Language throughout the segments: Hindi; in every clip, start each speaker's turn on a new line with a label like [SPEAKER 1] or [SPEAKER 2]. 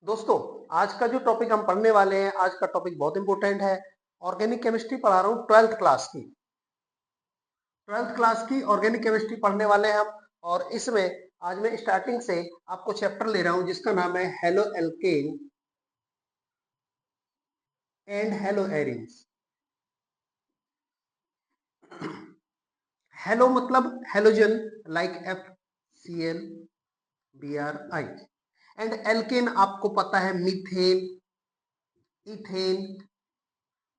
[SPEAKER 1] दोस्तों, आज का जो टॉपिक हम पढ़ने वाले हैं, आज का टॉपिक बहुत इंपॉर्टेंट है। ऑर्गेनिक केमिस्ट्री पढ़ा रहा हूँ ट्वेल्थ क्लास की ऑर्गेनिक केमिस्ट्री पढ़ने वाले हैं हम। और इसमें आज मैं स्टार्टिंग से आपको चैप्टर ले रहा हूँ जिसका नाम है haloalkane and haloarenes. Halo मतलब halogen, like FCl Bri, and alkane आपको पता है मीथेन, इथेन,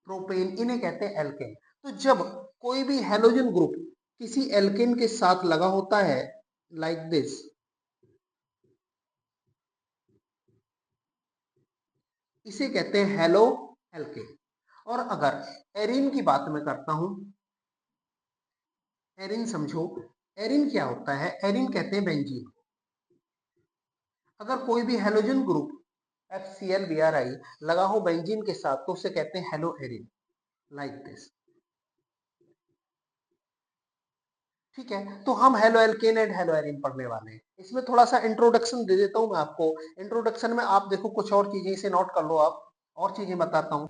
[SPEAKER 1] प्रोपेन, इन्हें कहते हैं एल्केन। तो जब कोई भी हेलोजन ग्रुप किसी एल्केन के साथ लगा होता है लाइक दिस, इसे कहते हैं हेलो एल्केन। और अगर एरिन की बात मैं करता हूं, एरिन समझो, एरिन क्या होता है? एरिन कहते हैं बेंजीन। अगर कोई भी हेलोजन ग्रुप FCl Bri लगा हो बेंजीन के साथ तो उसे कहते हैं हेलो एरिन, लाइक दिस। ठीक है, तो हम halo alkane and hello Erin पढ़ने वाले हैं। इसमें थोड़ा सा इंट्रोडक्शन दे देता हूं मैं आपको। इंट्रोडक्शन में आप देखो कुछ और चीजें, इसे नोट कर लो आप, और चीजें बताता हूं।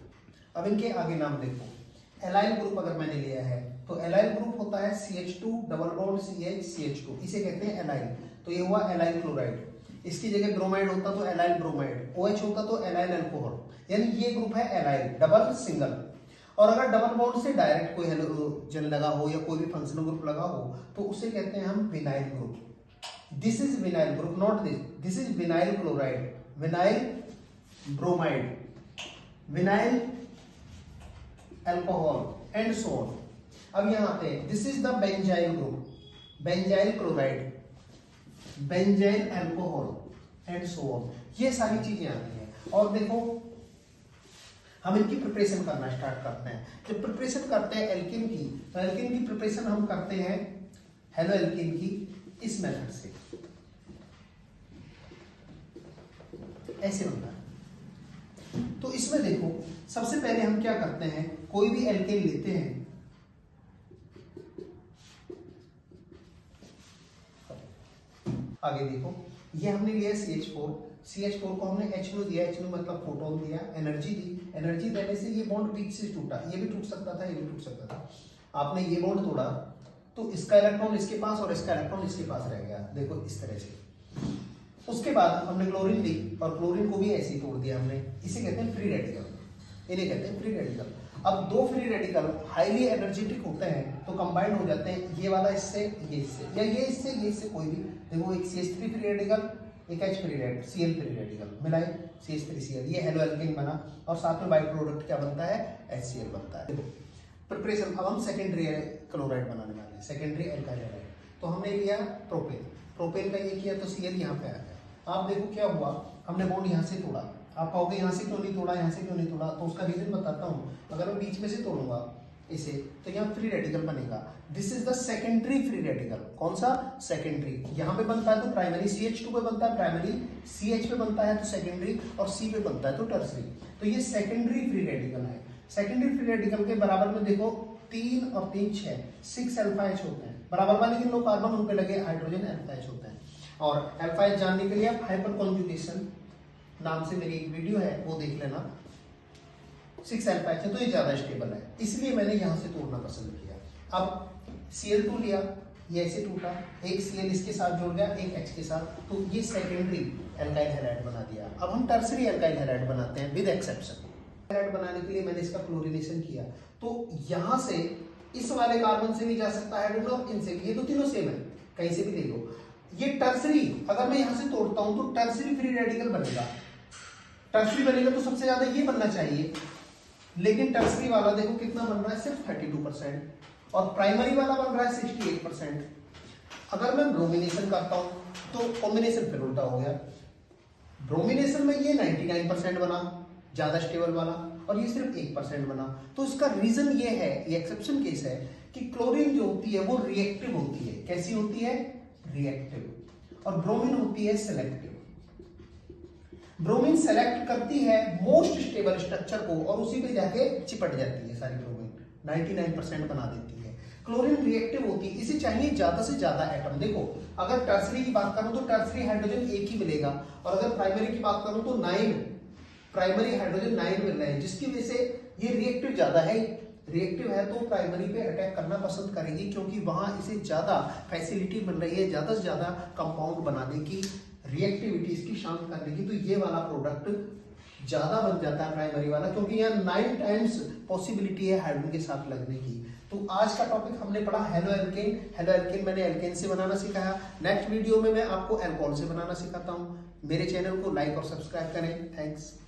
[SPEAKER 1] अब इनके आगे नाम देखो। एलाइल ग्रुप अगर मैंने लिया है तो एलाइल ग्रुप होता है CH2 डबल बॉन्ड CH2, इसे कहते हैं एलाइल। तो ये हुआ एलाइल क्लोराइड। इसकी जगह ब्रोमाइड होता तो एलाइल ब्रोमाइड, OH होता तो एलाइल अल्कोहल, यानी ये ग्रुप है एलाइल डबल सिंगल। और अगर डबल बॉन्ड से डायरेक्ट कोई हेलोजन लगा हो या कोई भी फंक्शनल ग्रुप लगा हो तो उसे कहते हैं हम vinyl group. This is vinyl group, not this is vinyl chloride, vinyl bromide, vinyl alcohol and so on. अब यहां आते हैं, this is the benzyl group, benzyl chloride, benzyl alcohol and so on. ये सारी चीजें आती हैं। और देखो हम इनकी प्रिपरेशन करना स्टार्ट करते हैं। जब प्रिपरेशन करते हैं एल्केन की, तो एल्केन की प्रिपरेशन हम करते हैं हेलो एल्केन की इस मेथड से, ऐसे बनता है। तो इसमें देखो सबसे पहले हम क्या करते हैं, कोई भी एल्केन लेते हैं, आगे देखो ये हमने लिया CH4 को हमने H दिया, H मतलब प्रोटॉन दिया, एनर्जी दी। एनर्जी देने से ये बॉन्ड बीच से टूटा, ये भी टूट सकता था, ये भी टूट सकता था। आपने ये बॉन्ड तोड़ा तो इसका इलेक्ट्रॉन इसके पास और इसका इलेक्ट्रॉन इसके पास रह गया, देखो इस तरह से। उसके बाद हमने क्लोरीन ली और क्लोरीन को भी ऐसे ही तोड़ दिया हमने, इसे कहते हैं फ्री रेडिकल, इन्हें कहते हैं फ्री रेडिकल। अब दो फ्री रेडिकल हाईली एनर्जेटिक होते हैं तो कंबाइंड हो जाते हैं, ये वाला इससे, ये इससे, या ये इससे, कोई भी। देखो एक CH3 फ्री रेडिकल, एक H free radical, Cl free radical मिलाए CH3Cl, ये हेलो एल्केन बना। और साथ में बाई प्रोडक्ट क्या बनता है? HCl बनता है। प्रिपरेशन, अब हम सेकेंडरी क्लोराइड बनाने वाले हैं, सेकेंडरी एल्काइल हैलाइड। तो हमने लिया प्रोपेन, प्रोपेन का ये किया तो Cl यहाँ पे आ गया। आप देखो क्या हुआ, हमने बॉन्ड यहाँ से तोड़ा। आप कहोगे यहाँ से क्यों नहीं तोड़ा, यहाँ से क्यों नहीं तोड़ा, तो उसका रीजन बताता हूँ। अगर मैं बीच में से तोड़ूंगा इसे तो यहाँ फ्री रेडिकल बनेगा। This is the secondary free radical. कौन सा? सेकेंडरी। यहाँ पे बनता है तो प्राइमरी, CH2 पे बनता है प्राइमरी, CH पे बनता है तो सेकेंडरी, और C पे बनता है तो टर्सरी। तो ये सेकेंडरी फ्री रेडिकल है। सेकेंडरी फ्री रेडिकल के बराबर में देखो 3 और 3 6, 6 अल्फा H होते हैं। बराबर वाले किन लोग कार्बन उन पे लगे हाइड्रोजन अल्फा H होते हैं। और अल्फा H जानने के लिए आप हाइपर कॉन्जुगेशन नाम से मेरी एक वीडियो है वो देख लेना। 6 अल्फा H है तो ये ज्यादा स्टेबल है, इसलिए मैंने यहां से तोड़ना पसंद किया। अब Cl2 लिया, ये ऐसे टूटा, एक Cl इसके साथ जुड़ गया, एक H के साथ, तो ये सेकेंडरी एल्काइल हैलाइड बना दिया। अब हम टर्सरी एल्काइल हैलाइड बनाते हैं विद एक्सेप्शन। हैलाइड बनाने के लिए मैंने इसका क्लोरीनेशन किया, तो यहां से इस वाले कार्बन से भी जा सकता है हाइड्रोजन, इनसे भी, ये तो तीनों सेम है, कहीं से भी ले लो। ये टर्सरी, अगर मैं यहां से तोड़ता हूं तो टर्सरी फ्री रेडिकल बनेगा। टर्सरी बनेगा तो सबसे ज्यादा ये बनना चाहिए, लेकिन टर्सरी वाला देखो कितना बन रहा है, सिर्फ 32%, और प्राइमरी वाला बन रहा है 68%। अगर मैं ब्रोमिनेशन करता हूं तो कॉम्बिनेशन फिर उल्टा हो गया। ब्रोमिनेशन में ये 99% बना, ज्यादा स्टेबल वाला, और ये सिर्फ 1% बना। तो इसका रीजन ये है, ये एक्सेप्शन केस है, कि क्लोरीन जो होती है वो रिएक्टिव होती है। कैसी होती है? रिएक्टिव। और ब्रोमीन होती है सिलेक्टिव। ब्रोमीन सेलेक्ट करती है मोस्ट स्टेबल स्ट्रक्चर को और उसी पे जाके चिपट जाती है सारी ब्रोमीन, 99% बना देती है। क्लोरीन रिएक्टिव होती है, इसे चाहिए ज्यादा से ज्यादा एटम। देखो अगर टर्सरी की बात करूं तो टर्सरी हाइड्रोजन एक ही मिलेगा, और अगर प्राइमरी की बात करूं तो 9 प्राइमरी हाइड्रोजन 9 मिल रहे हैं, जिसकी वजह से ये रिएक्टिव ज्यादा है। रिएक्टिव है तो प्राइमरी पे अटैक करना पसंद करेगी, क्योंकि वहां इसे ज्यादा फैसिलिटी मिल रही है ज्यादा से ज्यादा कंपाउंड बनाने की, रिएक्टिविटी इसकी शांत करने की। तो ये वाला प्रोडक्ट ज्यादा बन जाता है प्राइमरी वाला, क्योंकि यहाँ 9 टाइम्स पॉसिबिलिटी है हाइड्रोजन के साथ लगने की। तो आज का टॉपिक हमने पढ़ा हेलो एल्केन। हेलो एल्केन मैंने एल्केन से बनाना सिखाया। नेक्स्ट वीडियो में मैं आपको एल्कोहल से बनाना सिखाता हूँ। मेरे चैनल को लाइक और सब्सक्राइब करें। थैंक्स।